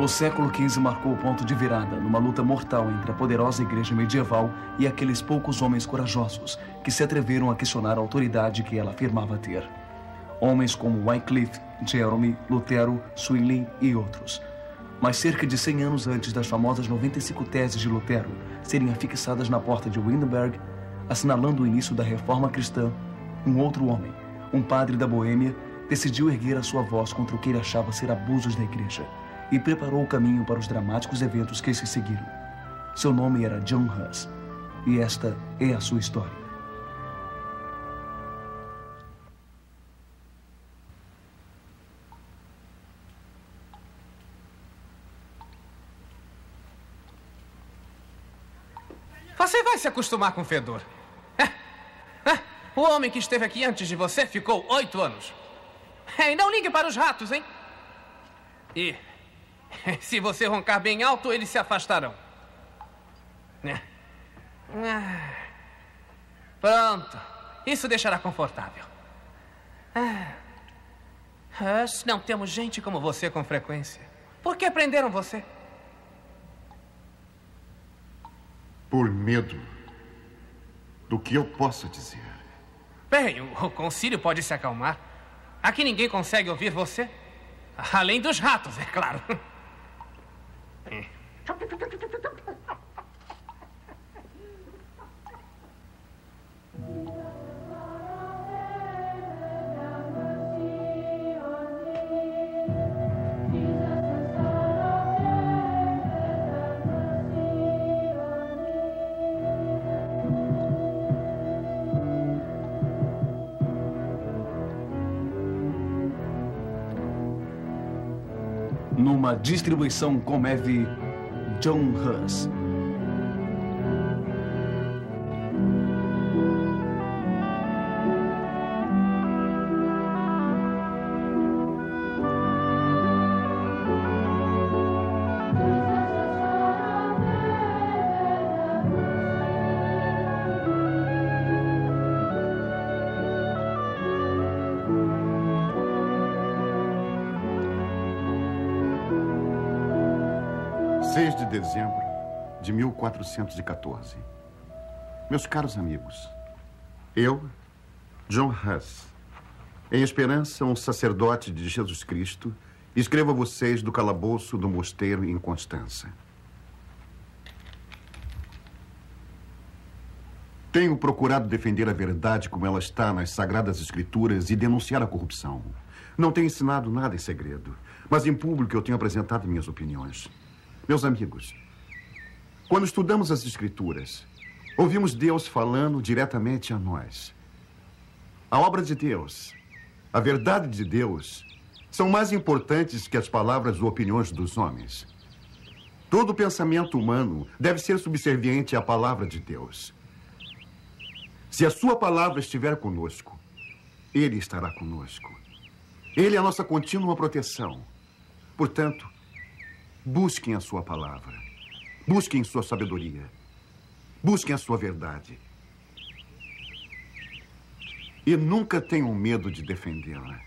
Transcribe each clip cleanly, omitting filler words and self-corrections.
O século XV marcou o ponto de virada numa luta mortal entre a poderosa igreja medieval e aqueles poucos homens corajosos que se atreveram a questionar a autoridade que ela afirmava ter. Homens como Wycliffe, Jerome, Lutero, Zwingli e outros. Mas cerca de 100 anos antes das famosas 95 teses de Lutero serem afixadas na porta de Wittenberg, assinalando o início da reforma cristã, um outro homem, um padre da Boêmia, decidiu erguer a sua voz contra o que ele achava ser abusos da igreja e preparou o caminho para os dramáticos eventos que se seguiram. Seu nome era John Huss, e esta é a sua história. Você vai se acostumar com o fedor. O homem que esteve aqui antes de você ficou 8 anos. E não ligue para os ratos, hein? E se você roncar bem alto, eles se afastarão. Pronto. Isso deixará confortável. Não temos gente como você com frequência. Por que prenderam você? Por medo do que eu possa dizer. Bem, o concílio pode se acalmar. Aqui ninguém consegue ouvir você. Além dos ratos, é claro. Numa distribuição Comev, John Huss. Dezembro de 1414. Meus caros amigos, eu, John Huss, em esperança, um sacerdote de Jesus Cristo, escrevo a vocês do calabouço do mosteiro em Constança. Tenho procurado defender a verdade como ela está nas Sagradas Escrituras e denunciar a corrupção. Não tenho ensinado nada em segredo, mas em público eu tenho apresentado minhas opiniões. Meus amigos, quando estudamos as Escrituras, ouvimos Deus falando diretamente a nós. A obra de Deus, a verdade de Deus, são mais importantes que as palavras ou opiniões dos homens. Todo pensamento humano deve ser subserviente à palavra de Deus. Se a sua palavra estiver conosco, Ele estará conosco. Ele é a nossa contínua proteção. Portanto, busquem a sua palavra. Busquem sua sabedoria. Busquem a sua verdade. E nunca tenham medo de defendê-la,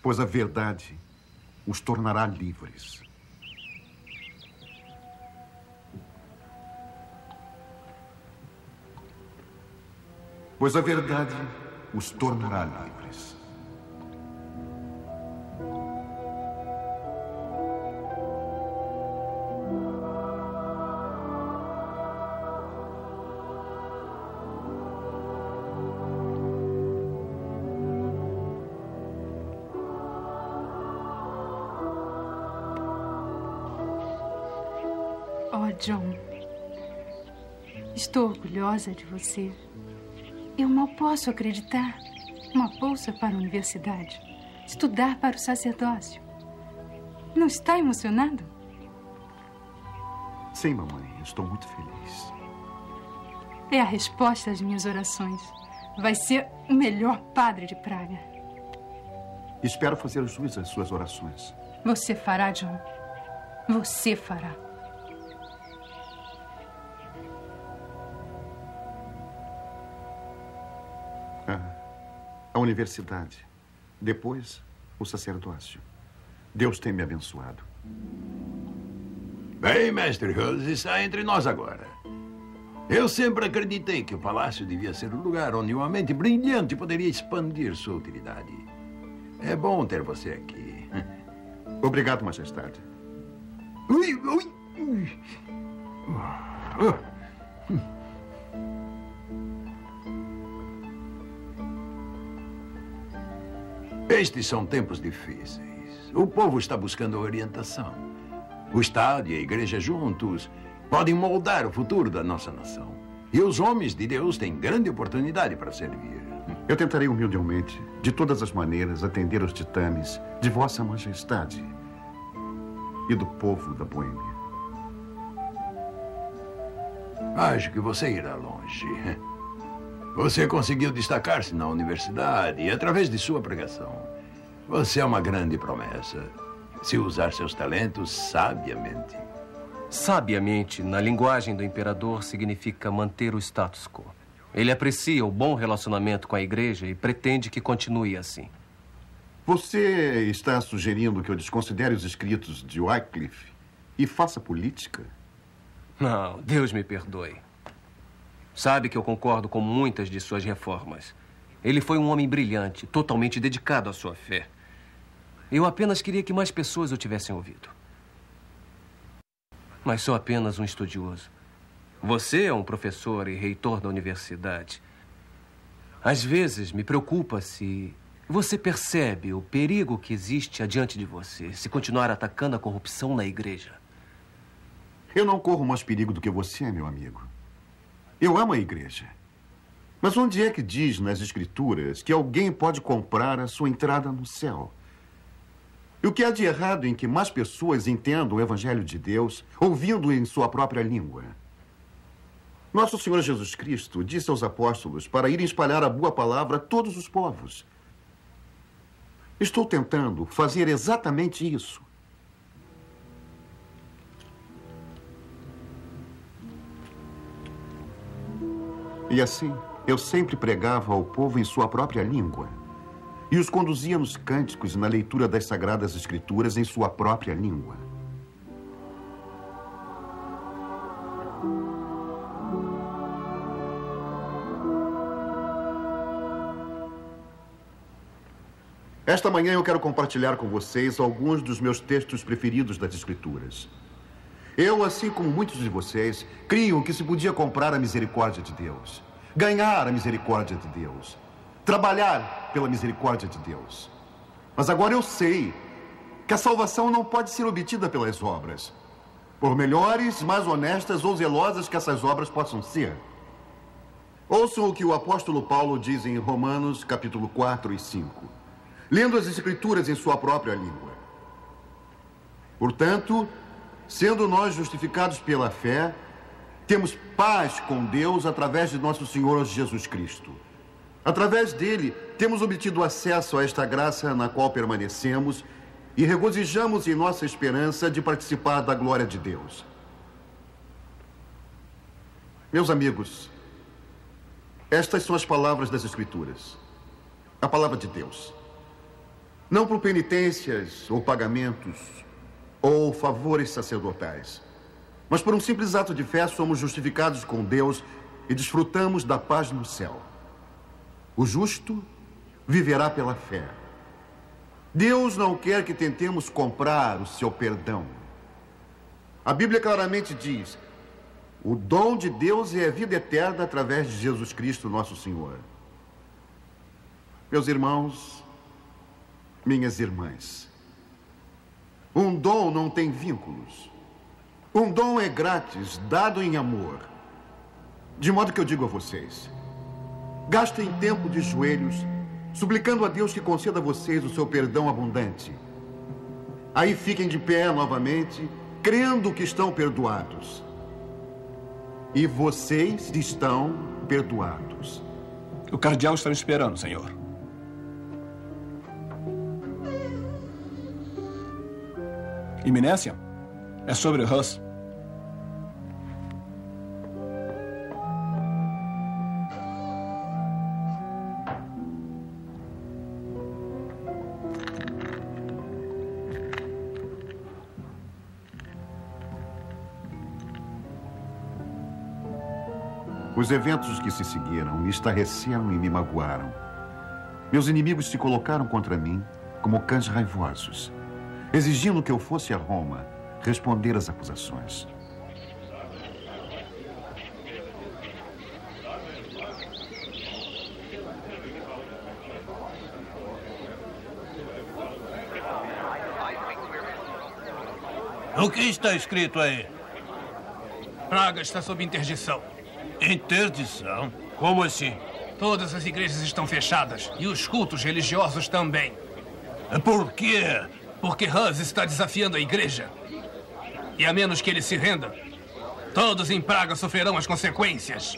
pois a verdade os tornará livres. Pois a verdade os tornará livres. John, estou orgulhosa de você. Eu mal posso acreditar. Uma bolsa para a universidade. Estudar para o sacerdócio. Não está emocionado? Sim, mamãe. Estou muito feliz. É a resposta às minhas orações. Vai ser o melhor padre de Praga. Espero fazer jus às suas orações. Você fará, John. Você fará. A universidade. Depois, o sacerdócio. Deus tem me abençoado. Bem, mestre Hus está entre nós agora. Eu sempre acreditei que o palácio devia ser um lugar onde uma mente brilhante poderia expandir sua utilidade. É bom ter você aqui. Obrigado, Majestade. Ui, ui, ui. Estes são tempos difíceis. O povo está buscando orientação. O Estado e a Igreja juntos podem moldar o futuro da nossa nação. E os homens de Deus têm grande oportunidade para servir. Eu tentarei humildemente, de todas as maneiras, atender aos ditames de Vossa Majestade e do povo da Boêmia. Acho que você irá longe. Você conseguiu destacar-se na universidade e através de sua pregação. Você é uma grande promessa, se usar seus talentos sabiamente. Sabiamente, na linguagem do imperador, significa manter o status quo. Ele aprecia o bom relacionamento com a igreja e pretende que continue assim. Você está sugerindo que eu desconsidere os escritos de Wycliffe e faça política? Não, Deus me perdoe. Sabe que eu concordo com muitas de suas reformas. Ele foi um homem brilhante, totalmente dedicado à sua fé. Eu apenas queria que mais pessoas o tivessem ouvido. Mas sou apenas um estudioso. Você é um professor e reitor da universidade. Às vezes me preocupa se você percebe o perigo que existe adiante de você se continuar atacando a corrupção na igreja. Eu não corro mais perigo do que você, meu amigo. Eu amo a igreja. Mas onde é que diz nas Escrituras que alguém pode comprar a sua entrada no céu? E o que há de errado em que mais pessoas entendam o Evangelho de Deus ouvindo em sua própria língua? Nosso Senhor Jesus Cristo disse aos apóstolos para irem espalhar a boa palavra a todos os povos. Estou tentando fazer exatamente isso. E assim, eu sempre pregava ao povo em sua própria língua e os conduzia nos cânticos e na leitura das Sagradas Escrituras em sua própria língua. Esta manhã eu quero compartilhar com vocês alguns dos meus textos preferidos das Escrituras. Eu, assim como muitos de vocês, criam que se podia comprar a misericórdia de Deus, ganhar a misericórdia de Deus, trabalhar pela misericórdia de Deus. Mas agora eu sei que a salvação não pode ser obtida pelas obras, por melhores, mais honestas ou zelosas que essas obras possam ser. Ouçam o que o apóstolo Paulo diz em Romanos, capítulo 4 e 5, lendo as Escrituras em sua própria língua. Portanto, sendo nós justificados pela fé, temos paz com Deus através de nosso Senhor Jesus Cristo. Através dele, temos obtido acesso a esta graça na qual permanecemos e regozijamos em nossa esperança de participar da glória de Deus. Meus amigos, estas são as palavras das Escrituras, a palavra de Deus. Não por penitências ou pagamentos ou favores sacerdotais, mas por um simples ato de fé somos justificados com Deus e desfrutamos da paz no céu. O justo viverá pela fé. Deus não quer que tentemos comprar o seu perdão. A Bíblia claramente diz: o dom de Deus é a vida eterna através de Jesus Cristo, nosso Senhor. Meus irmãos, minhas irmãs, um dom não tem vínculos. Um dom é grátis, dado em amor. De modo que eu digo a vocês: gastem tempo de joelhos, suplicando a Deus que conceda a vocês o seu perdão abundante. Aí fiquem de pé novamente, crendo que estão perdoados. E vocês estão perdoados. O cardeal está nos esperando, senhor. Eminência, é sobre Hus. Os eventos que se seguiram me estarreceram e me magoaram. Meus inimigos se colocaram contra mim como cães raivosos, exigindo que eu fosse a Roma responder às acusações. O que está escrito aí? Praga está sob interdição. Interdição? Como assim? Todas as igrejas estão fechadas e os cultos religiosos também. Por quê? Porque Hus está desafiando a igreja. E a menos que ele se renda, todos em Praga sofrerão as consequências.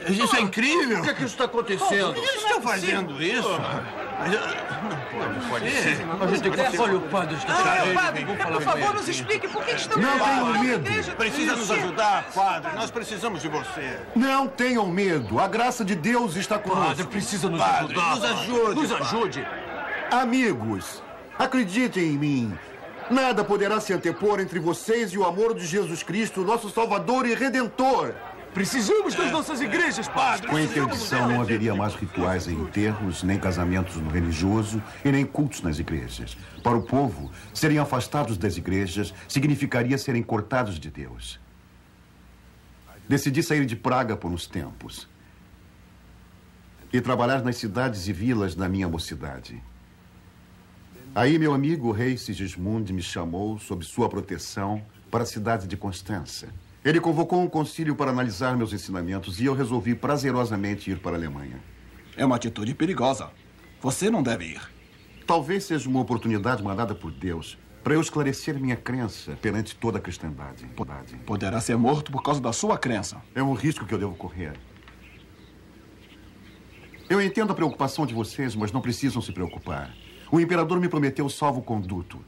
Isso é incrível! O que é que está acontecendo? Eles estão fazendo isso? Não pode ser. A gente tem que... Olha, o padre está Padre, por favor, nos explique por que estamos... Não tenham medo. Precisa nos ajudar, padre. Nós precisamos de você. Não tenham medo. A graça de Deus está conosco. Padre, precisa nos ajudar. Nos ajude. Nos ajude. Amigos, acreditem em mim. Nada poderá se antepor entre vocês e o amor de Jesus Cristo, nosso Salvador e Redentor. Precisamos das nossas igrejas, padre. Com a interdição não haveria mais rituais em enterros, nem casamentos no religioso e nem cultos nas igrejas. Para o povo, serem afastados das igrejas significaria serem cortados de Deus. Decidi sair de Praga por uns tempos e trabalhar nas cidades e vilas da minha mocidade. Aí meu amigo o rei Sigismund me chamou, sob sua proteção, para a cidade de Constança. Ele convocou um concílio para analisar meus ensinamentos e eu resolvi prazerosamente ir para a Alemanha. É uma atitude perigosa. Você não deve ir. Talvez seja uma oportunidade mandada por Deus para eu esclarecer minha crença perante toda a cristandade. Poderá ser morto por causa da sua crença. É um risco que eu devo correr. Eu entendo a preocupação de vocês, mas não precisam se preocupar. O imperador me prometeu salvo-conduto.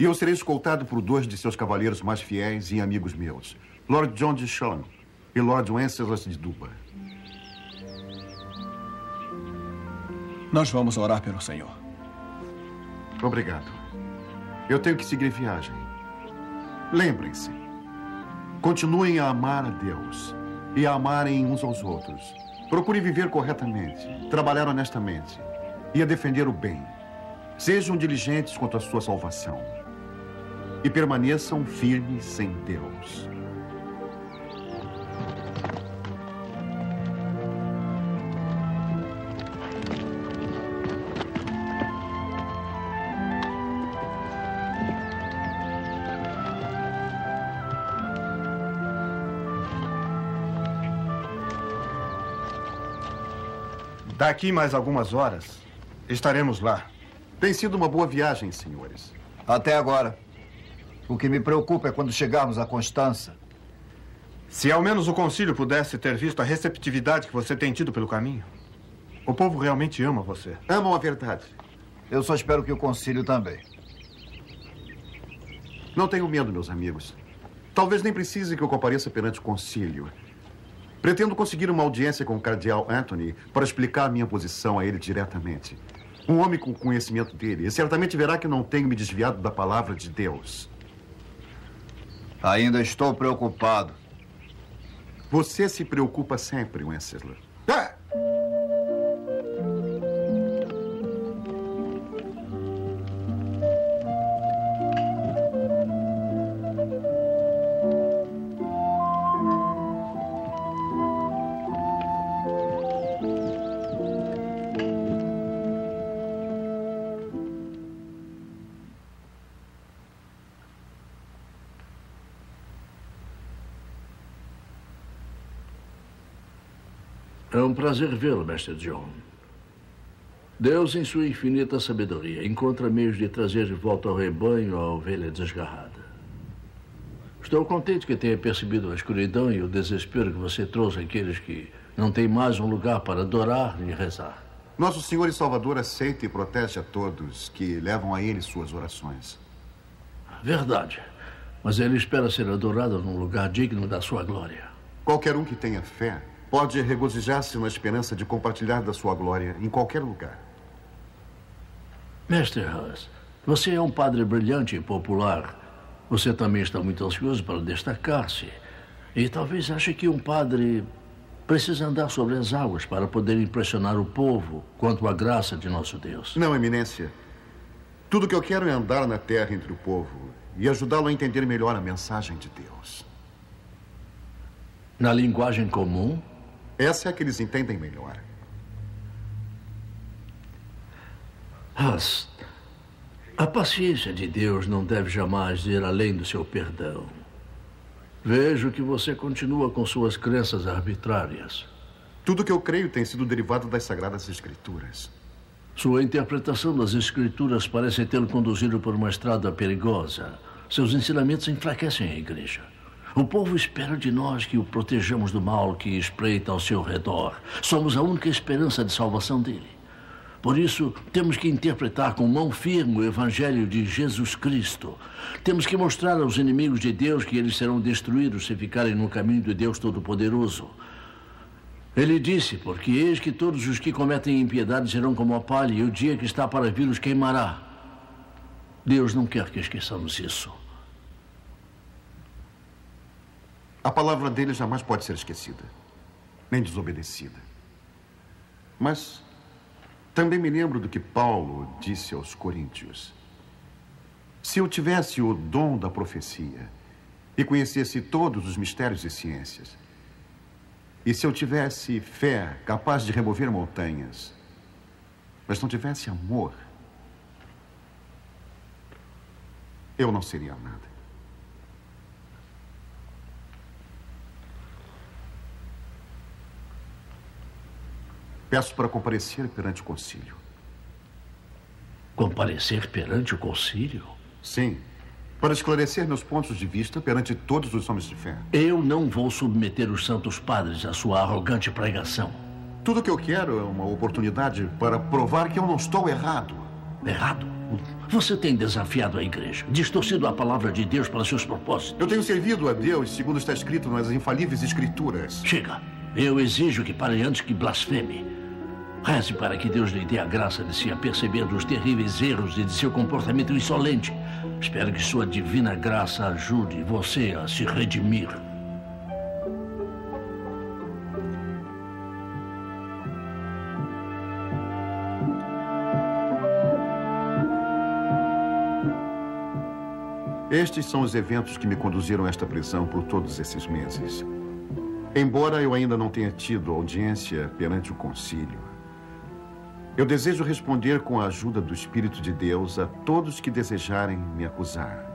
E eu serei escoltado por 2 de seus cavaleiros mais fiéis e amigos meus. Lord John de Sean e Lord Wenceslas de Duba. Nós vamos orar pelo Senhor. Obrigado. Eu tenho que seguir viagem. Lembrem-se. Continuem a amar a Deus e a amarem uns aos outros. Procurem viver corretamente, trabalhar honestamente e a defender o bem. Sejam diligentes quanto à sua salvação. E permaneçam firmes em Deus. Daqui mais algumas horas, estaremos lá. Tem sido uma boa viagem, senhores. Até agora. O que me preocupa é quando chegarmos a Constança. Se ao menos o concílio pudesse ter visto a receptividade que você tem tido pelo caminho. O povo realmente ama você. Amam a verdade. Eu só espero que o concílio também. Não tenham medo, meus amigos. Talvez nem precise que eu compareça perante o concílio. Pretendo conseguir uma audiência com o cardeal Anthony para explicar minha posição a ele diretamente. Um homem com conhecimento dele. E certamente verá que não tenho me desviado da palavra de Deus. Ainda estou preocupado. Você se preocupa sempre, Wenceslas. É um prazer vê-lo, Mestre John. Deus, em sua infinita sabedoria, encontra meios de trazer de volta ao rebanho a ovelha desgarrada. Estou contente que tenha percebido a escuridão e o desespero que você trouxe àqueles que não têm mais um lugar para adorar e rezar. Nosso Senhor e Salvador aceita e protege a todos que levam a Ele suas orações. Verdade. Mas Ele espera ser adorado num lugar digno da sua glória. Qualquer um que tenha fé pode regozijar-se na esperança de compartilhar da sua glória em qualquer lugar. Mestre Hus, você é um padre brilhante e popular. Você também está muito ansioso para destacar-se. E talvez ache que um padre precisa andar sobre as águas para poder impressionar o povo quanto à graça de nosso Deus. Não, Eminência. Tudo que eu quero é andar na terra entre o povo e ajudá-lo a entender melhor a mensagem de Deus. Na linguagem comum? Essa é a que eles entendem melhor. Mas a paciência de Deus não deve jamais ir além do seu perdão. Vejo que você continua com suas crenças arbitrárias. Tudo que eu creio tem sido derivado das Sagradas Escrituras. Sua interpretação das Escrituras parece tê-lo conduzido por uma estrada perigosa. Seus ensinamentos enfraquecem a igreja. O povo espera de nós que o protejamos do mal que espreita ao seu redor. Somos a única esperança de salvação dele. Por isso, temos que interpretar com mão firme o Evangelho de Jesus Cristo. Temos que mostrar aos inimigos de Deus que eles serão destruídos se ficarem no caminho de Deus Todo-Poderoso. Ele disse, porque eis que todos os que cometem impiedade serão como a palha, e o dia que está para vir os queimará. Deus não quer que esqueçamos isso. A palavra dele jamais pode ser esquecida, nem desobedecida. Mas também me lembro do que Paulo disse aos Coríntios. Se eu tivesse o dom da profecia e conhecesse todos os mistérios e ciências, e se eu tivesse fé capaz de remover montanhas, mas não tivesse amor, eu não seria nada. Peço para comparecer perante o concílio. Comparecer perante o concílio? Sim, para esclarecer meus pontos de vista perante todos os homens de fé. Eu não vou submeter os santos padres à sua arrogante pregação. Tudo o que eu quero é uma oportunidade para provar que eu não estou errado. Errado? Você tem desafiado a igreja, distorcido a palavra de Deus para seus propósitos. Eu tenho servido a Deus segundo está escrito nas infalíveis escrituras. Chega. Eu exijo que pare antes que blasfeme. Reze para que Deus lhe dê a graça de se aperceber dos terríveis erros e de seu comportamento insolente. Espero que sua divina graça ajude você a se redimir. Estes são os eventos que me conduziram a esta prisão por todos esses meses. Embora eu ainda não tenha tido audiência perante o concílio, eu desejo responder com a ajuda do Espírito de Deus a todos que desejarem me acusar.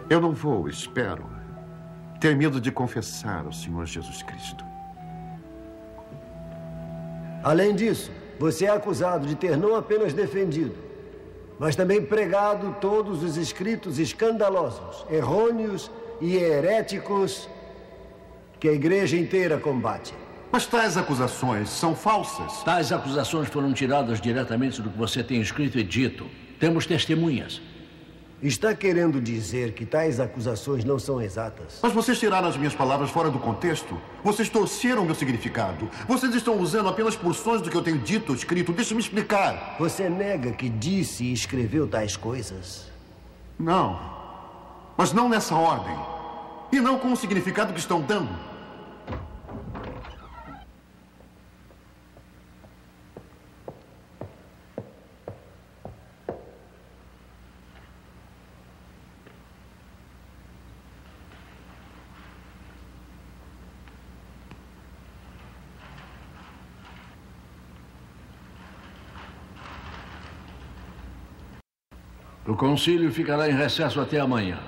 Eu não vou, espero, ter medo de confessar ao Senhor Jesus Cristo. Além disso, você é acusado de ter não apenas defendido, mas também pregado todos os escritos escandalosos, errôneos e heréticos que a igreja inteira combate. Mas tais acusações são falsas. Tais acusações foram tiradas diretamente do que você tem escrito e dito. Temos testemunhas. Está querendo dizer que tais acusações não são exatas? Mas vocês tiraram as minhas palavras fora do contexto. Vocês torceram meu significado. Vocês estão usando apenas porções do que eu tenho dito ou escrito. Deixe-me explicar. Você nega que disse e escreveu tais coisas? Não. Mas não nessa ordem. E não com o significado que estão dando. O concílio ficará em recesso até amanhã.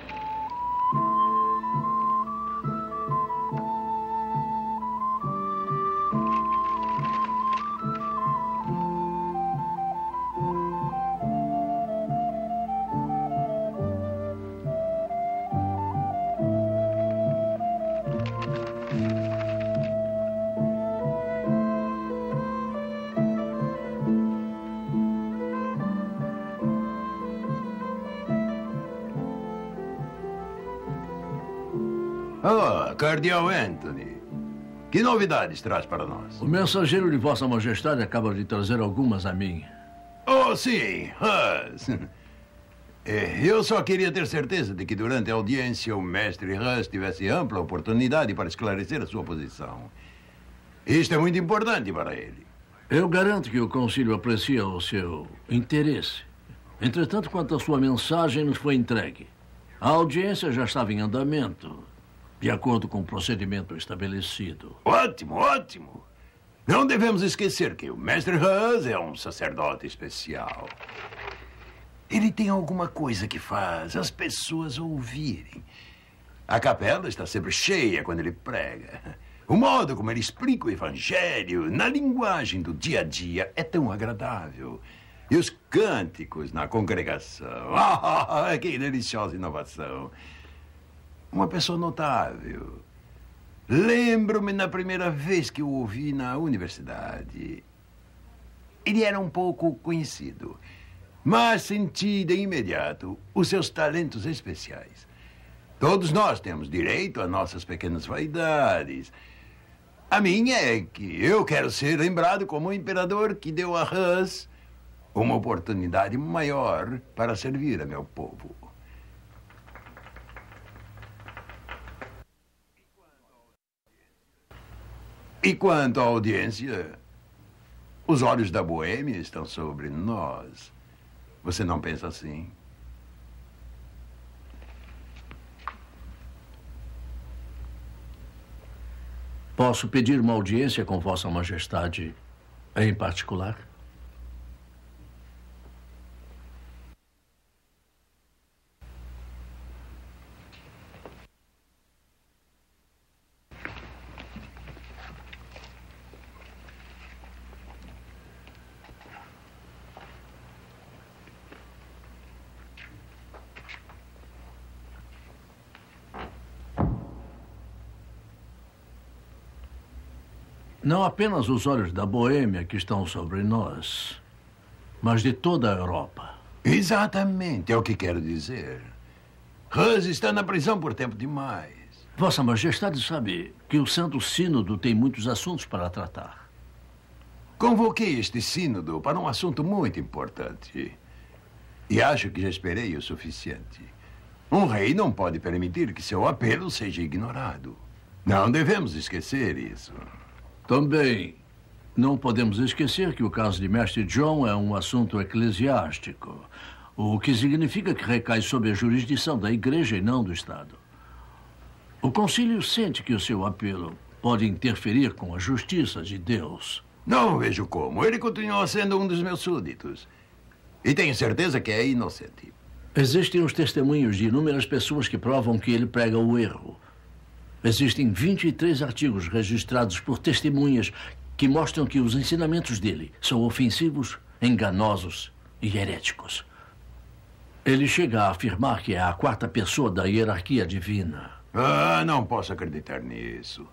Cardeal Anthony, que novidades traz para nós? O mensageiro de Vossa Majestade acaba de trazer algumas a mim. Oh, Oh, sim, Hus. Eu só queria ter certeza de que durante a audiência o mestre Hus tivesse ampla oportunidade para esclarecer a sua posição. Isto é muito importante para ele. Eu garanto que o Conselho aprecia o seu interesse. Entretanto, quanto à sua mensagem nos foi entregue, a audiência já estava em andamento, de acordo com o procedimento estabelecido. Ótimo, ótimo. Não devemos esquecer que o mestre Hus é um sacerdote especial. Ele tem alguma coisa que faz as pessoas ouvirem. A capela está sempre cheia quando ele prega. O modo como ele explica o evangelho na linguagem do dia a dia é tão agradável. E os cânticos na congregação. Que deliciosa inovação. Uma pessoa notável. Lembro-me na primeira vez que o ouvi na universidade. Ele era um pouco conhecido, mas senti de imediato os seus talentos especiais. Todos nós temos direito a nossas pequenas vaidades. A minha é que eu quero ser lembrado como o imperador que deu a Hus uma oportunidade maior para servir a meu povo. E quanto à audiência, os olhos da Boêmia estão sobre nós. Você não pensa assim? Posso pedir uma audiência com Vossa Majestade em particular? Não apenas os olhos da Boêmia que estão sobre nós, mas de toda a Europa. Exatamente, é o que quero dizer. Hus está na prisão por tempo demais. Vossa Majestade sabe que o Santo Sínodo tem muitos assuntos para tratar. Convoquei este sínodo para um assunto muito importante. E acho que já esperei o suficiente. Um rei não pode permitir que seu apelo seja ignorado. Não devemos esquecer isso. Também não podemos esquecer que o caso de Mestre John é um assunto eclesiástico, o que significa que recai sob a jurisdição da Igreja e não do Estado. O Concílio sente que o seu apelo pode interferir com a justiça de Deus. Não vejo como. Ele continua sendo um dos meus súditos. E tenho certeza que é inocente. Existem os testemunhos de inúmeras pessoas que provam que ele prega o erro. Existem 23 artigos registrados por testemunhas que mostram que os ensinamentos dele são ofensivos, enganosos e heréticos. Ele chega a afirmar que é a quarta pessoa da hierarquia divina. Não posso acreditar nisso.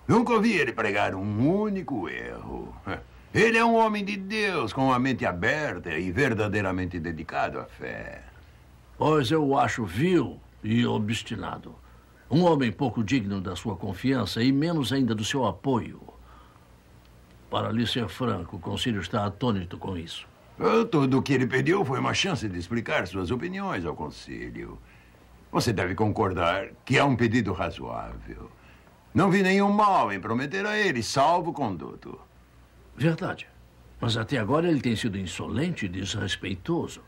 Nunca ouvi ele pregar um único erro. Ele é um homem de Deus, com a mente aberta e verdadeiramente dedicado à fé. Pois eu o acho vil e obstinado. Um homem pouco digno da sua confiança e menos ainda do seu apoio. Para lhe ser franco, o Conselho está atônito com isso. Tudo o que ele pediu foi uma chance de explicar suas opiniões ao Conselho. Você deve concordar que é um pedido razoável. Não vi nenhum mal em prometer a ele salvo conduto. Verdade. Mas até agora ele tem sido insolente e desrespeitoso.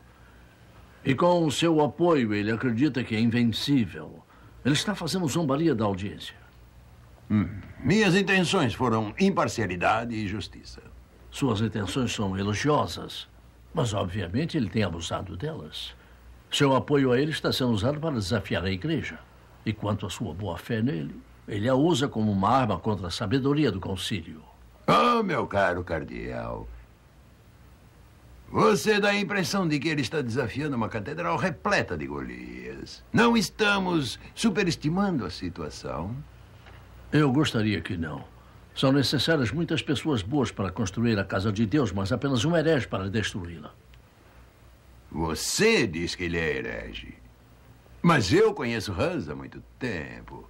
E com o seu apoio, ele acredita que é invencível. Ele está fazendo zombaria da audiência. Minhas intenções foram imparcialidade e justiça. Suas intenções são elogiosas, mas obviamente ele tem abusado delas. Seu apoio a ele está sendo usado para desafiar a Igreja. E quanto à sua boa-fé nele, ele a usa como uma arma contra a sabedoria do Concílio. Meu caro cardeal, você dá a impressão de que ele está desafiando uma catedral repleta de Golias. Não estamos superestimando a situação? Eu gostaria que não. São necessárias muitas pessoas boas para construir a casa de Deus, mas apenas um herege para destruí-la. Você diz que ele é herege. Mas eu conheço Hus há muito tempo.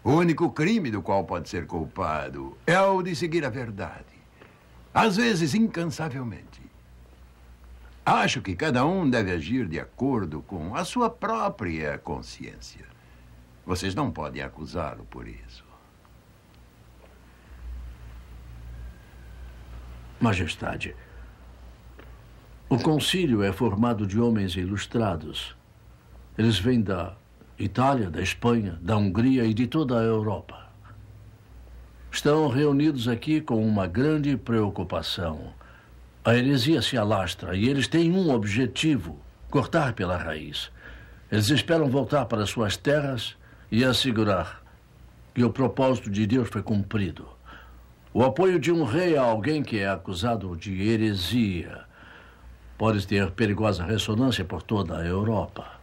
O único crime do qual pode ser culpado é o de seguir a verdade. Às vezes, incansavelmente. Acho que cada um deve agir de acordo com a sua própria consciência. Vocês não podem acusá-lo por isso. Majestade, o concílio é formado de homens ilustrados. Eles vêm da Itália, da Espanha, da Hungria e de toda a Europa. Estão reunidos aqui com uma grande preocupação. A heresia se alastra e eles têm um objetivo: cortar pela raiz. Eles esperam voltar para suas terras e assegurar que o propósito de Deus foi cumprido. O apoio de um rei a alguém que é acusado de heresia pode ter perigosa ressonância por toda a Europa.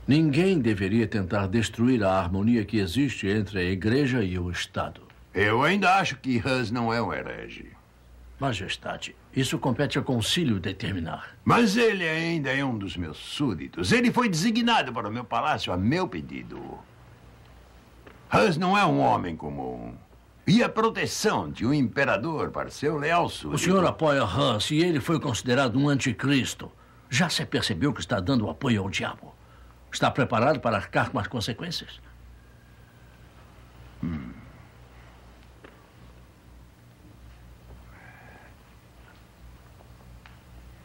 Ninguém deveria tentar destruir a harmonia que existe entre a Igreja e o Estado. Eu ainda acho que Hus não é um herege. Majestade, isso compete ao concílio determinar. Mas ele ainda é um dos meus súditos. Ele foi designado para o meu palácio a meu pedido. Hus não é um homem comum. E a proteção de um imperador para seu leal súdito... O senhor apoia Hus e ele foi considerado um anticristo. Já se percebeu que está dando apoio ao diabo? Está preparado para arcar com as consequências?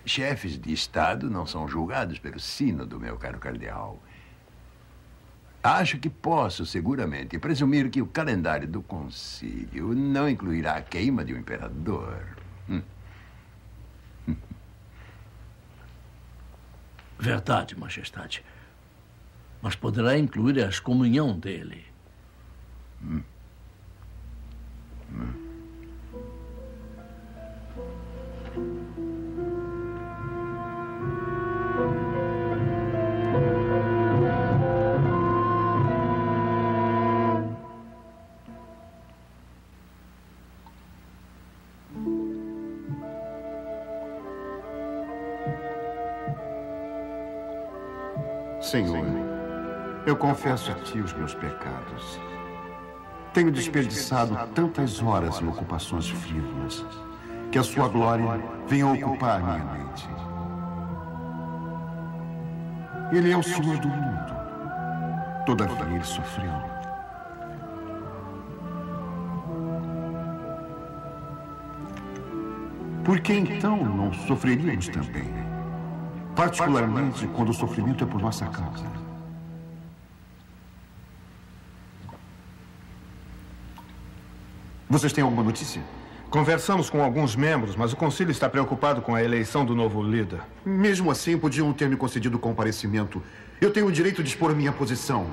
Chefes de Estado não são julgados pelo sínodo, meu caro cardeal. Acho que posso seguramente presumir que o calendário do concílio não incluirá a queima de um imperador. Verdade, majestade. Mas poderá incluir a excomunhão dele. Senhor, eu confesso a Ti os meus pecados. Tenho desperdiçado tantas horas em ocupações frívolas que a Sua glória venha ocupar minha mente. Ele é o Senhor do mundo. Todavia, Ele sofreu. Por que então não sofreríamos também? Particularmente quando o sofrimento é por nossa causa. Vocês têm alguma notícia? Conversamos com alguns membros, mas o concílio está preocupado com a eleição do novo líder. Mesmo assim, podiam ter me concedido o comparecimento. Eu tenho o direito de expor minha posição.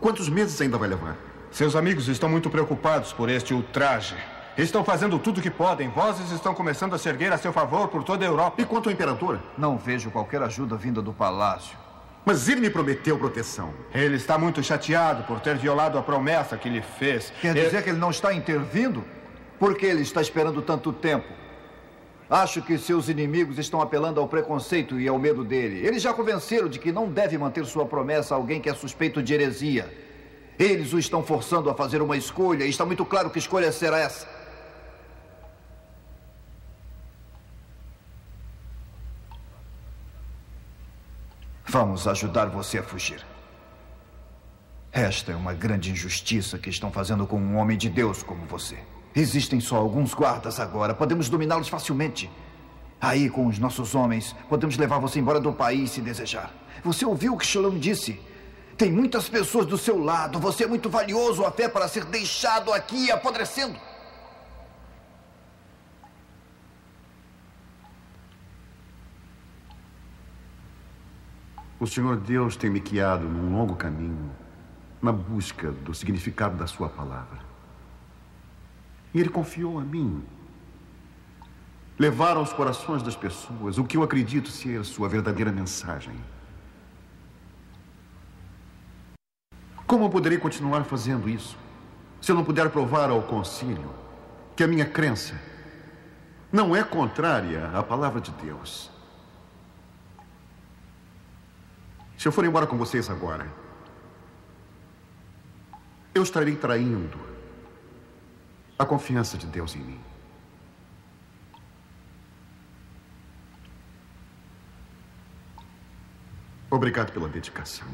Quantos meses ainda vai levar? Seus amigos estão muito preocupados por este ultraje. Estão fazendo tudo o que podem. Vozes estão começando a se erguer a seu favor por toda a Europa. E quanto ao imperador? Não vejo qualquer ajuda vinda do palácio. Mas ele me prometeu proteção. Ele está muito chateado por ter violado a promessa que lhe fez. Quer dizer que ele não está intervindo? Por que ele está esperando tanto tempo? Acho que seus inimigos estão apelando ao preconceito e ao medo dele. Eles já convenceram de que não deve manter sua promessa a alguém que é suspeito de heresia. Eles o estão forçando a fazer uma escolha e está muito claro que escolha será essa. Vamos ajudar você a fugir. Esta é uma grande injustiça que estão fazendo com um homem de Deus como você. Existem só alguns guardas agora. Podemos dominá-los facilmente. Aí, com os nossos homens, podemos levar você embora do país se desejar. Você ouviu o que Shalom disse? Tem muitas pessoas do seu lado. Você é muito valioso a fé para ser deixado aqui apodrecendo. O Senhor Deus tem me guiado num longo caminho na busca do significado da sua palavra. E Ele confiou a mim levar aos corações das pessoas o que eu acredito ser sua verdadeira mensagem. Como eu poderei continuar fazendo isso se eu não puder provar ao concílio que a minha crença não é contrária à palavra de Deus? Se eu for embora com vocês agora, eu estarei traindo a confiança de Deus em mim. Obrigado pela dedicação.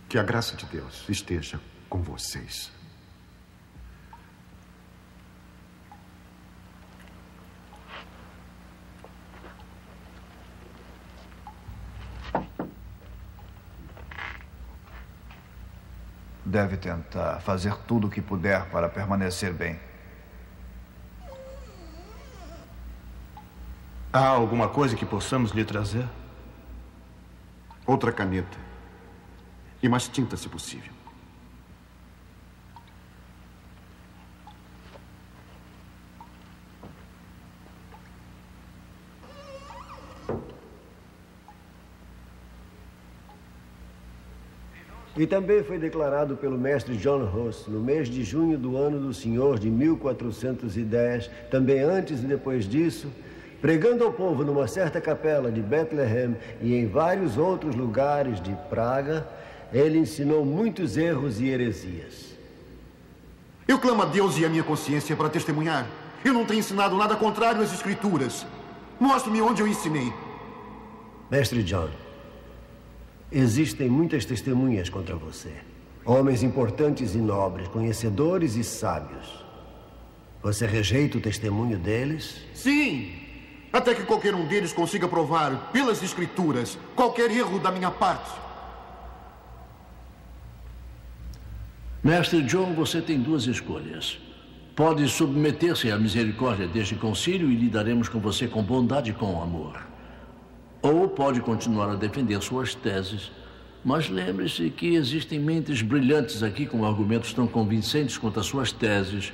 Que a graça de Deus esteja com vocês. Deve tentar fazer tudo o que puder para permanecer bem. Há alguma coisa que possamos lhe trazer? Outra caneta. E mais tinta, se possível. E também foi declarado pelo mestre John Hus, no mês de junho do ano do Senhor de 1410, também antes e depois disso, pregando ao povo numa certa capela de Bethlehem e em vários outros lugares de Praga, ele ensinou muitos erros e heresias. Eu clamo a Deus e a minha consciência para testemunhar. Eu não tenho ensinado nada contrário às Escrituras. Mostre-me onde eu ensinei. Mestre John, existem muitas testemunhas contra você. Homens importantes e nobres, conhecedores e sábios. Você rejeita o testemunho deles? Sim! Até que qualquer um deles consiga provar, pelas Escrituras, qualquer erro da minha parte. Mestre John, você tem duas escolhas. Pode submeter-se à misericórdia deste concílio e lidaremos com você com bondade e com amor. Ou pode continuar a defender suas teses. Mas lembre-se que existem mentes brilhantes aqui com argumentos tão convincentes quanto as suas teses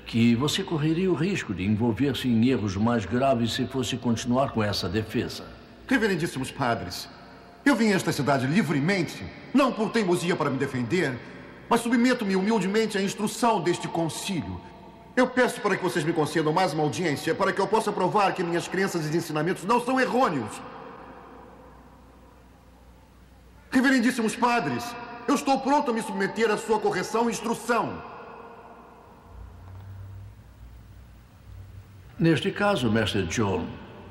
que você correria o risco de envolver-se em erros mais graves se fosse continuar com essa defesa. Reverendíssimos padres, eu vim a esta cidade livremente, não por teimosia para me defender, mas submeto-me humildemente à instrução deste concílio. Eu peço para que vocês me concedam mais uma audiência para que eu possa provar que minhas crenças e ensinamentos não são errôneos. Reverendíssimos padres, eu estou pronto a me submeter à sua correção e instrução. Neste caso, Mestre John,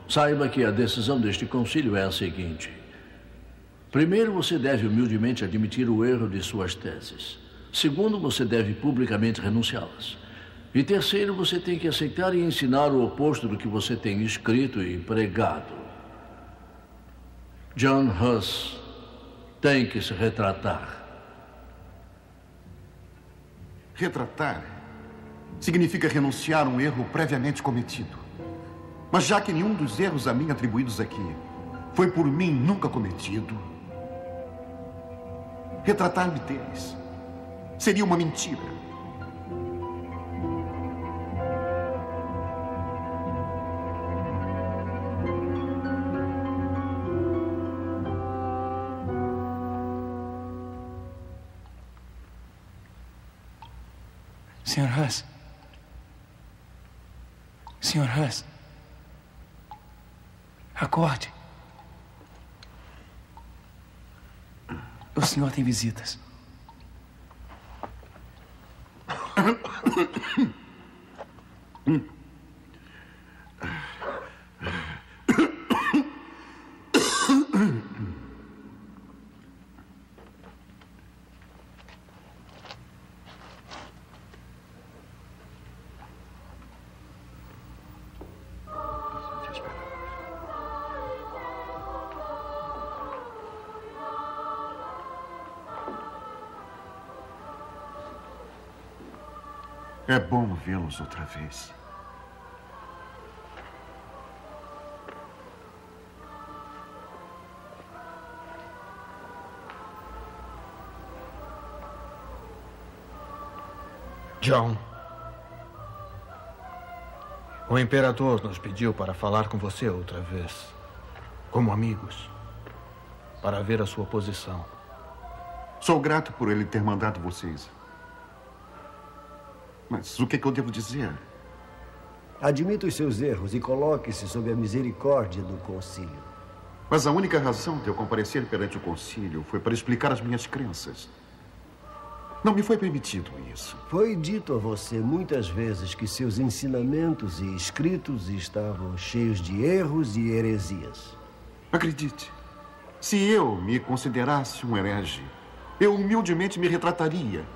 saiba que a decisão deste concílio é a seguinte. Primeiro, você deve humildemente admitir o erro de suas teses. Segundo, você deve publicamente renunciá-las. E terceiro, você tem que aceitar e ensinar o oposto do que você tem escrito e pregado. John Hus tem que se retratar. Retratar significa renunciar a um erro previamente cometido. Mas já que nenhum dos erros a mim atribuídos aqui foi por mim nunca cometido, retratar-me deles seria uma mentira. Sr. Hus. Sr. Hus. Acorde. O senhor tem visitas. É bom vê-los outra vez. John, o imperador nos pediu para falar com você outra vez, como amigos, para ver a sua posição. Sou grato por ele ter mandado vocês. Mas o que eu devo dizer? Admita os seus erros e coloque-se sob a misericórdia do concílio. Mas a única razão de eu comparecer perante o concílio foi para explicar as minhas crenças. Não me foi permitido isso. Foi dito a você muitas vezes que seus ensinamentos e escritos estavam cheios de erros e heresias. Acredite, se eu me considerasse um herege, eu humildemente me retrataria.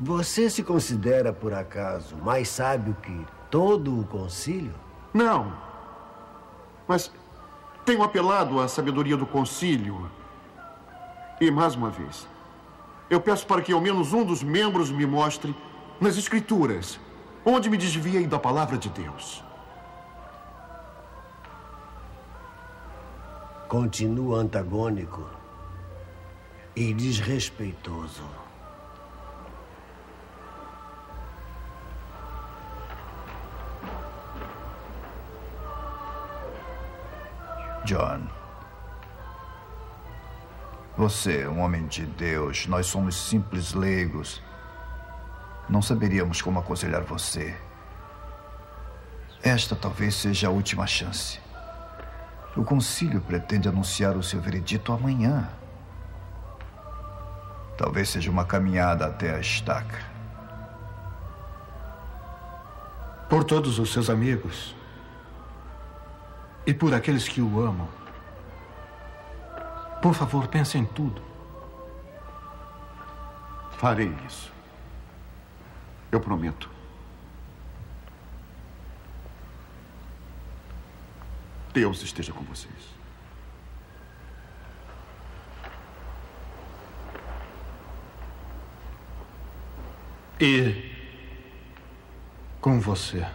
Você se considera, por acaso, mais sábio que todo o concílio? Não. Mas tenho apelado à sabedoria do concílio. E, mais uma vez, eu peço para que ao menos um dos membros me mostre nas Escrituras onde me desviei da palavra de Deus. Continua antagônico e desrespeitoso. John, você é um homem de Deus. Nós somos simples leigos. Não saberíamos como aconselhar você. Esta talvez seja a última chance. O concílio pretende anunciar o seu veredito amanhã. Talvez seja uma caminhada até a estaca. Por todos os seus amigos e por aqueles que o amam, por favor, pense em tudo. Farei isso. Eu prometo. Deus esteja com vocês. E com você.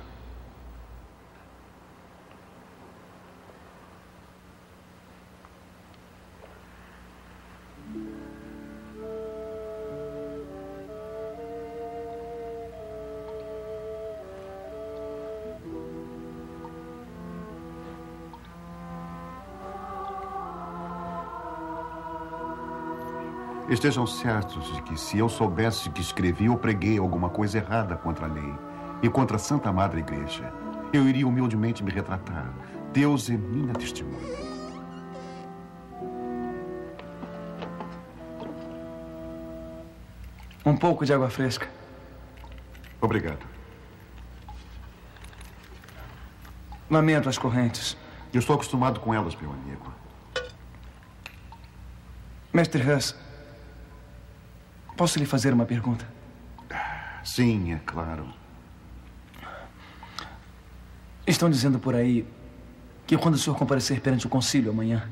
Estejam certos de que se eu soubesse que escrevi ou preguei alguma coisa errada contra a lei e contra a Santa Madre Igreja, eu iria humildemente me retratar. Deus é minha testemunha. Um pouco de água fresca. Obrigado. Lamento as correntes. Eu estou acostumado com elas, meu amigo. Mestre Huss, posso lhe fazer uma pergunta? Sim, é claro. Estão dizendo por aí que quando o senhor comparecer perante o concílio amanhã,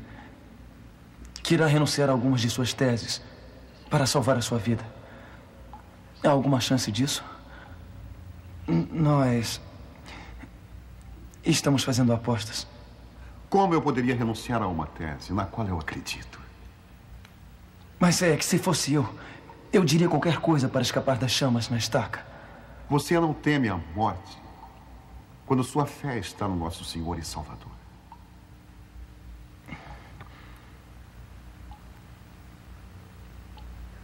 que irá renunciar a algumas de suas teses para salvar a sua vida. Há alguma chance disso? Nós estamos fazendo apostas. Como eu poderia renunciar a uma tese na qual eu acredito? Mas é que se fosse eu diria qualquer coisa para escapar das chamas na estaca. Você não teme a morte quando sua fé está no nosso Senhor e Salvador.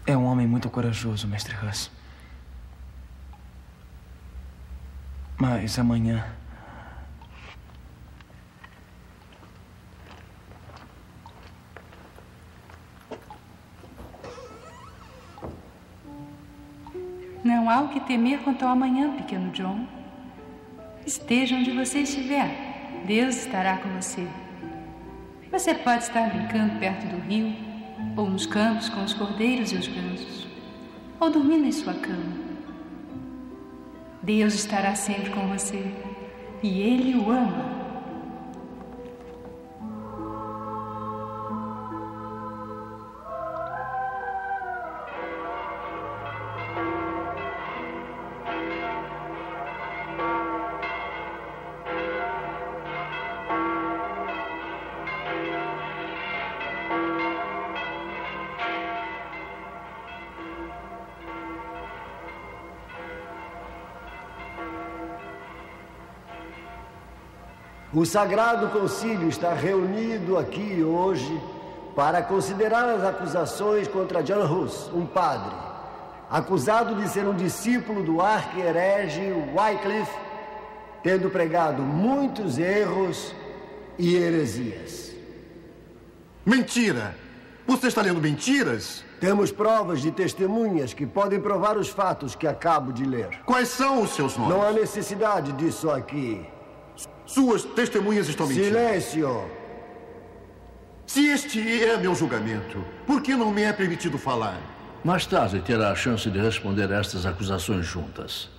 É um homem muito corajoso, Mestre Huss. Mas amanhã... Não há o que temer quanto ao amanhã, pequeno John. Esteja onde você estiver, Deus estará com você. Você pode estar brincando perto do rio, ou nos campos com os cordeiros e os gansos, ou dormindo em sua cama. Deus estará sempre com você, e Ele o ama. O Sagrado Concílio está reunido aqui hoje para considerar as acusações contra John Huss, um padre, acusado de ser um discípulo do arqui-herege Wycliffe, tendo pregado muitos erros e heresias. Mentira! Você está lendo mentiras? Temos provas de testemunhas que podem provar os fatos que acabo de ler. Quais são os seus nomes? Não há necessidade disso aqui. Suas testemunhas estão mentindo. Silêncio! Se este é meu julgamento, por que não me é permitido falar? Mais tarde terá a chance de responder a estas acusações juntas.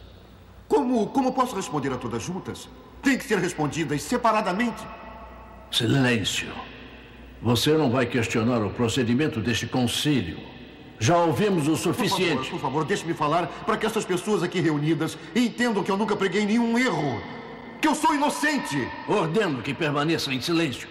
Como posso responder a todas juntas? Tem que ser respondidas separadamente. Silêncio. Você não vai questionar o procedimento deste concílio. Já ouvimos o suficiente. Por favor, deixe-me falar para que essas pessoas aqui reunidas entendam que eu nunca preguei nenhum erro. Que eu sou inocente. Ordeno que permaneça em silêncio.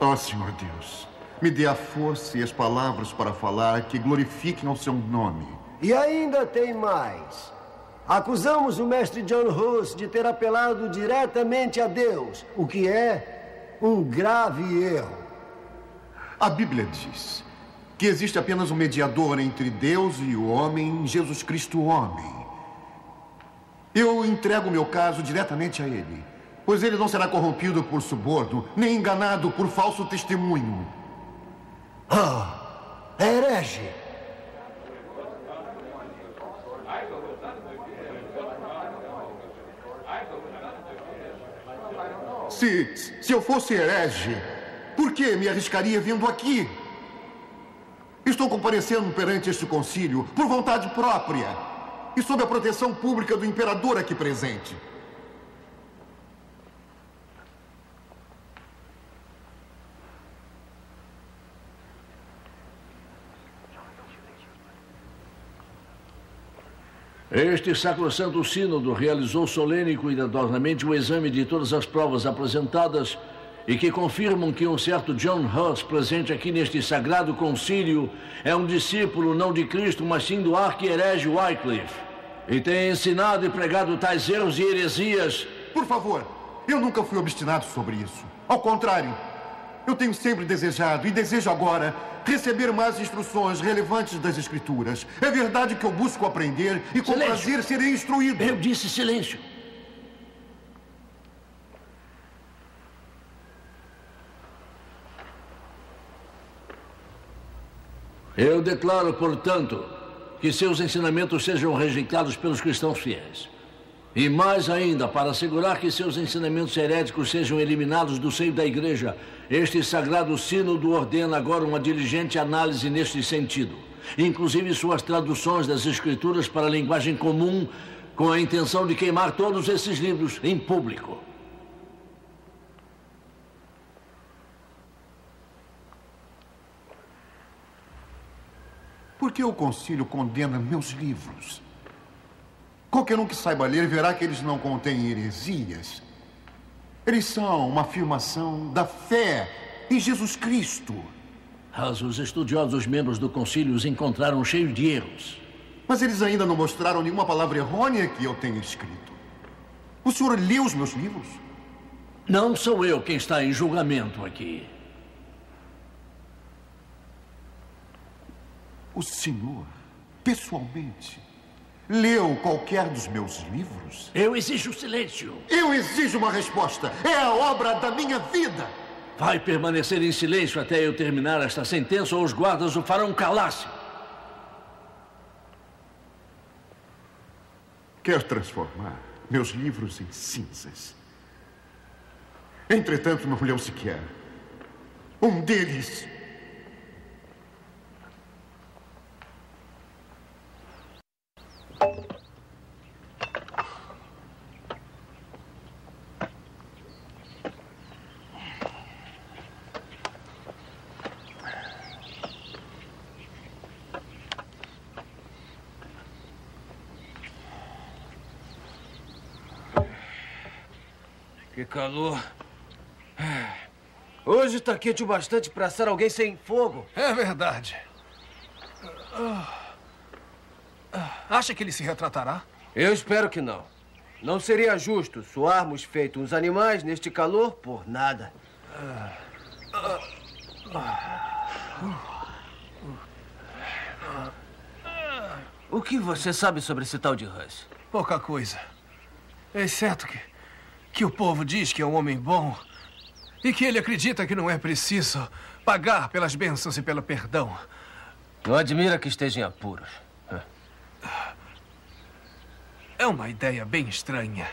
Ó Senhor Deus, me dê a força e as palavras para falar que glorifiquem ao seu nome. E ainda tem mais. Acusamos o mestre John Hus de ter apelado diretamente a Deus, o que é um grave erro. A Bíblia diz que existe apenas um mediador entre Deus e o homem, Jesus Cristo, o homem. Eu entrego o meu caso diretamente a ele, pois ele não será corrompido por suborno, nem enganado por falso testemunho. É herege. Se eu fosse herege, por que me arriscaria vindo aqui? Estou comparecendo perante este concílio por vontade própria e sob a proteção pública do imperador aqui presente. Este sacrosanto sínodo realizou solene e cuidadosamente o exame de todas as provas apresentadas e que confirmam que um certo John Hus, presente aqui neste sagrado concílio, é um discípulo não de Cristo, mas sim do arqui-herege Wycliffe, e tem ensinado e pregado tais erros e heresias. Por favor, eu nunca fui obstinado sobre isso. Ao contrário, eu tenho sempre desejado e desejo agora receber mais instruções relevantes das Escrituras. É verdade que eu busco aprender e com prazer serei instruído. Eu disse silêncio. Eu declaro, portanto, que seus ensinamentos sejam rejeitados pelos cristãos fiéis. E mais ainda, para assegurar que seus ensinamentos heréticos sejam eliminados do seio da igreja, este sagrado sínodo ordena agora uma diligente análise neste sentido, inclusive suas traduções das escrituras para a linguagem comum, com a intenção de queimar todos esses livros em público. Por que o concílio condena meus livros? Qualquer um que saiba ler verá que eles não contêm heresias. Eles são uma afirmação da fé em Jesus Cristo. Mas os estudiosos membros do concílio os encontraram cheios de erros. Mas eles ainda não mostraram nenhuma palavra errônea que eu tenha escrito. O senhor leu os meus livros? Não sou eu quem está em julgamento aqui. O senhor, pessoalmente, leu qualquer dos meus livros? Eu exijo silêncio. Eu exijo uma resposta. É a obra da minha vida. Vai permanecer em silêncio até eu terminar esta sentença ou os guardas o farão calar-se. Quer transformar meus livros em cinzas. Entretanto, não leu sequer um deles. Que calor. Hoje está quente o bastante para assar alguém sem fogo. É verdade. Acha que ele se retratará? Eu espero que não. Não seria justo suarmos feito uns animais neste calor por nada. O que você sabe sobre esse tal de Hus? Pouca coisa. Exceto que o povo diz que é um homem bom e que ele acredita que não é preciso pagar pelas bênçãos e pelo perdão. Não admira que esteja em apuros. É uma ideia bem estranha.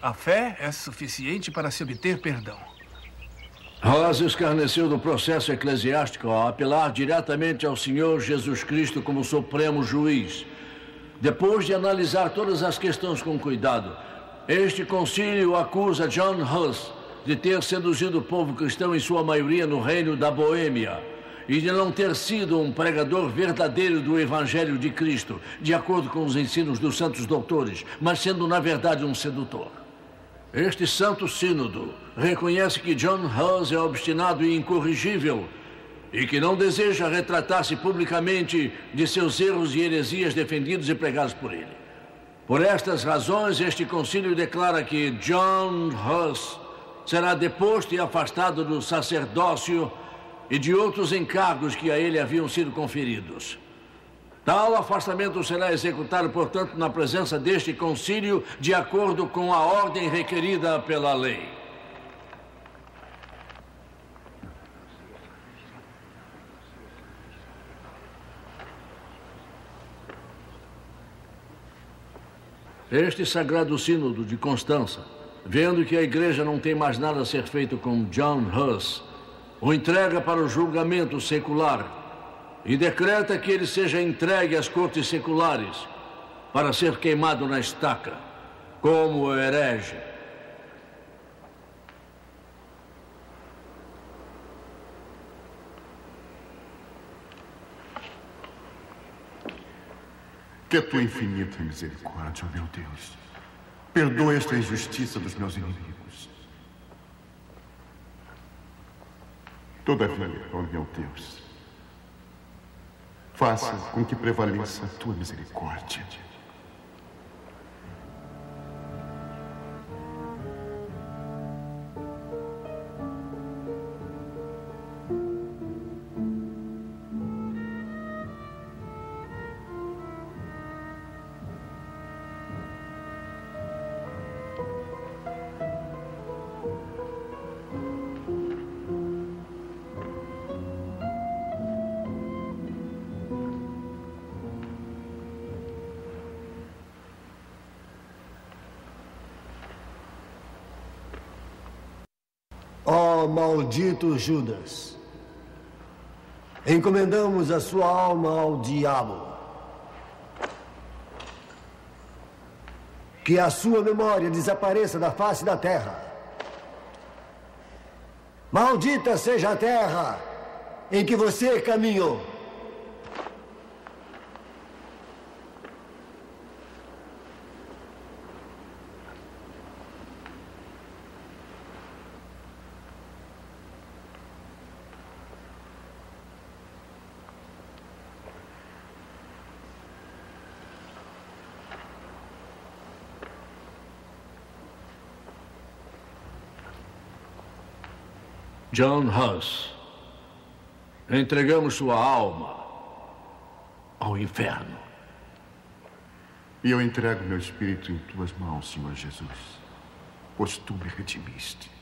A fé é suficiente para se obter perdão. Hus escarneceu do processo eclesiástico ao apelar diretamente ao Senhor Jesus Cristo como supremo juiz. Depois de analisar todas as questões com cuidado, este concílio acusa John Hus de ter seduzido o povo cristão em sua maioria no reino da Boêmia e de não ter sido um pregador verdadeiro do Evangelho de Cristo, de acordo com os ensinos dos santos doutores, mas sendo, na verdade, um sedutor. Este santo sínodo reconhece que John Hus é obstinado e incorrigível e que não deseja retratar-se publicamente de seus erros e heresias defendidos e pregados por ele. Por estas razões, este concílio declara que John Hus será deposto e afastado do sacerdócio e de outros encargos que a ele haviam sido conferidos. Tal afastamento será executado, portanto, na presença deste concílio, de acordo com a ordem requerida pela lei. Este sagrado sínodo de Constança, vendo que a igreja não tem mais nada a ser feito com John Hus, o entrega para o julgamento secular e decreta que ele seja entregue às cortes seculares para ser queimado na estaca, como herege. Que a tua infinita misericórdia, ó meu Deus, perdoa esta injustiça dos meus inimigos. Todavia, ó meu Deus, faça com que prevaleça a tua misericórdia. Ó maldito Judas, encomendamos a sua alma ao diabo. Que a sua memória desapareça da face da terra. Maldita seja a terra em que você caminhou. John Hus, entregamos sua alma ao inferno. E eu entrego meu espírito em tuas mãos, Senhor Jesus, pois tu me redimiste.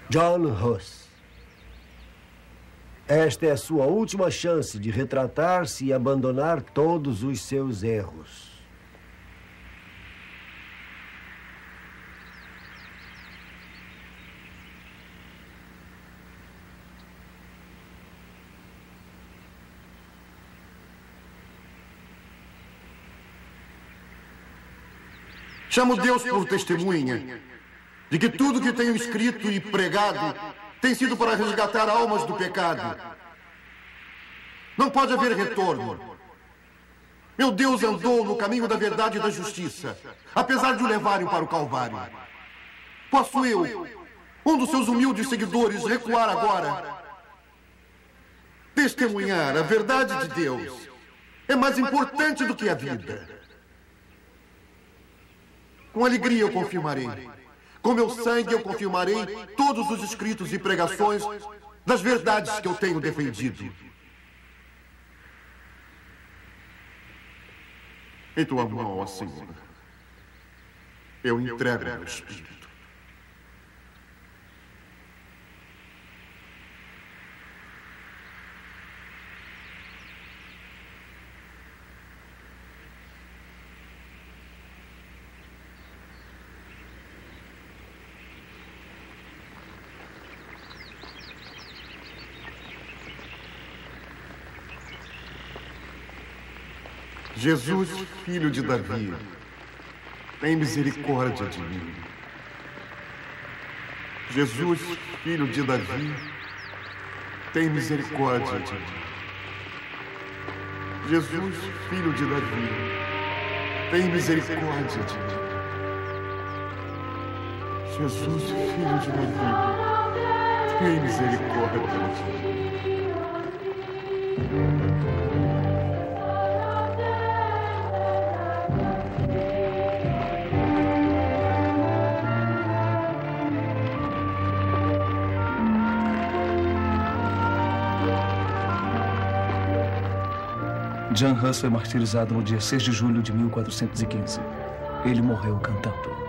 John Hus. Esta é a sua última chance de retratar-se e abandonar todos os seus erros. Chamo Deus por testemunha de que tudo que tenho escrito e pregado tem sido para resgatar almas do pecado. Não pode haver retorno. Meu Deus andou no caminho da verdade e da justiça, apesar de o levarem para o Calvário. Posso eu, um dos seus humildes seguidores, recuar agora? Testemunhar a verdade de Deus é mais importante do que a vida. Com alegria eu confirmarei. Com meu sangue eu confirmarei todos os escritos e pregações das verdades que eu tenho defendido. Em tua mão, ó Senhor, eu entrego meu espírito. Jesus, filho de Davi, tem misericórdia de mim. Jesus, filho de Davi, tem misericórdia de mim. Jesus, filho de Davi, tem misericórdia de mim. Jesus, filho de Davi, tem misericórdia de mim. John Hus foi martirizado no dia 6 de julho de 1415. Ele morreu cantando.